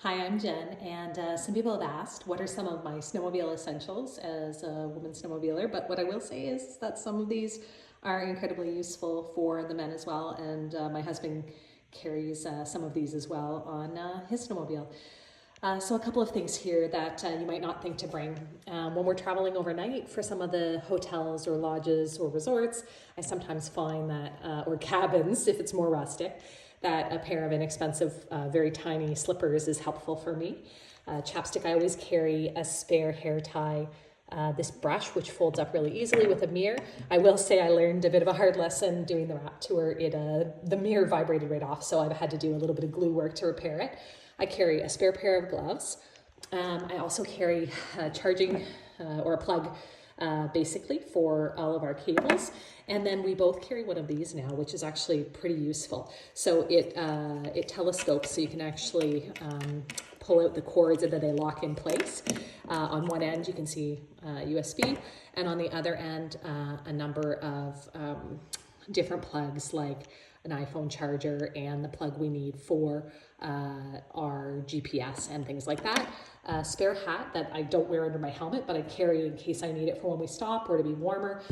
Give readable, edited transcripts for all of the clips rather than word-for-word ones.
Hi, I'm Jen, and some people have asked what are some of my snowmobile essentials as a woman snowmobiler, but what I will say is that some of these are incredibly useful for the men as well, and my husband carries some of these as well on his snowmobile. So a couple of things here that you might not think to bring. When we're traveling overnight for some of the hotels or lodges or resorts, I sometimes find that, or cabins if it's more rustic, that a pair of inexpensive, very tiny slippers is helpful for me. Chapstick, I always carry a spare hair tie, this brush which folds up really easily with a mirror. I will say I learned a bit of a hard lesson doing the wrap tour. The mirror vibrated right off, so I've had to do a little bit of glue work to repair it. I carry a spare pair of gloves. I also carry a charging or a plug basically for all of our cables. And then we both carry one of these now, which is actually pretty useful. So it telescopes, so you can actually pull out the cords and then they lock in place. On one end, you can see USB, and on the other end, a number of different plugs like an iPhone charger and the plug we need for our GPS and things like that. A spare hat that I don't wear under my helmet, but I carry in case I need it for when we stop or to be warmer.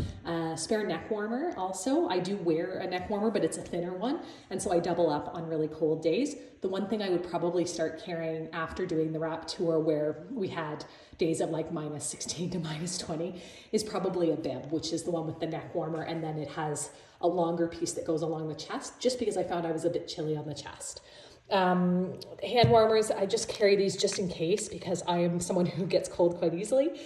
Spare neck warmer also. I do wear a neck warmer, but it's a thinner one, and so I double up on really cold days. The one thing I would probably start carrying after doing the wrap tour where we had days of like minus 16 to minus 20 is probably a bib, which is the one with the neck warmer, and then it has a longer piece that goes along the chest, just because I found I was a bit chilly on the chest. Hand warmers, I just carry these just in case because I am someone who gets cold quite easily.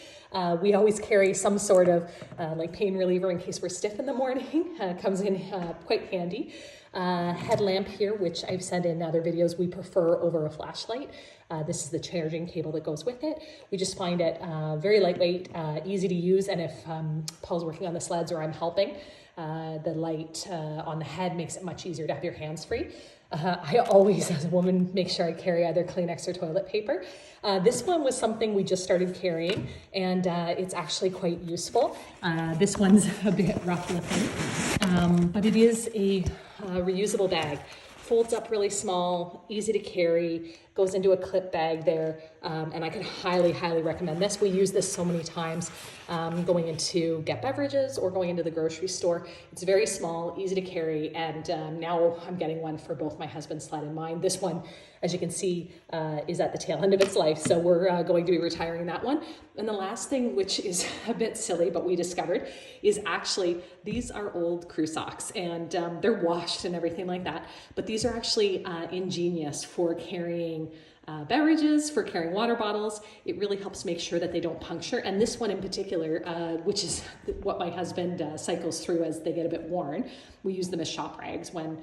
We always carry some sort of like pain reliever in case we're stiff in the morning. Comes in quite handy. Headlamp here, which I've said in other videos we prefer over a flashlight. This is the charging cable that goes with it. We just find it very lightweight, easy to use, and if Paul's working on the sleds or I'm helping, the light on the head makes it much easier to have your hands free. I always, as a woman, make sure I carry either Kleenex or toilet paper. This one was something we just started carrying, and it's actually quite useful. This one's a bit rough looking, but it is a reusable bag. Folds up really small, easy to carry, goes into a clip bag there, and I can highly, highly recommend this. We use this so many times going into get beverages or going into the grocery store. It's very small, easy to carry, and now I'm getting one for both my husband's sled and mine. This one, as you can see, is at the tail end of its life, so we're going to be retiring that one. And the last thing, which is a bit silly, but we discovered, is actually these are old crew socks, and they're washed and everything like that, but these are actually ingenious for carrying beverages, for carrying water bottles. It really helps make sure that they don't puncture. And this one in particular, which is what my husband cycles through as they get a bit worn, we use them as shop rags when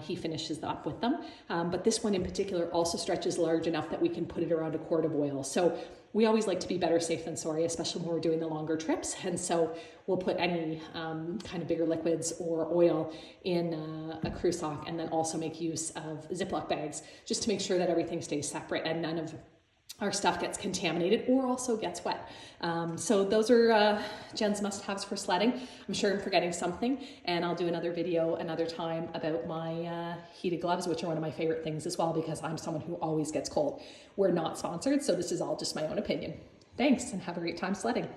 he finishes up with them. But this one in particular also stretches large enough that we can put it around a quart of oil. So we always like to be better safe than sorry, especially when we're doing the longer trips. And so we'll put any kind of bigger liquids or oil in a crew sock, and then also make use of Ziploc bags just to make sure that everything stays separate and none of our stuff gets contaminated or also gets wet. So those are Jen's must-haves for sledding. I'm sure I'm forgetting something, and I'll do another video another time about my heated gloves, which are one of my favorite things as well because I'm someone who always gets cold. We're not sponsored, so this is all just my own opinion. Thanks, and have a great time sledding.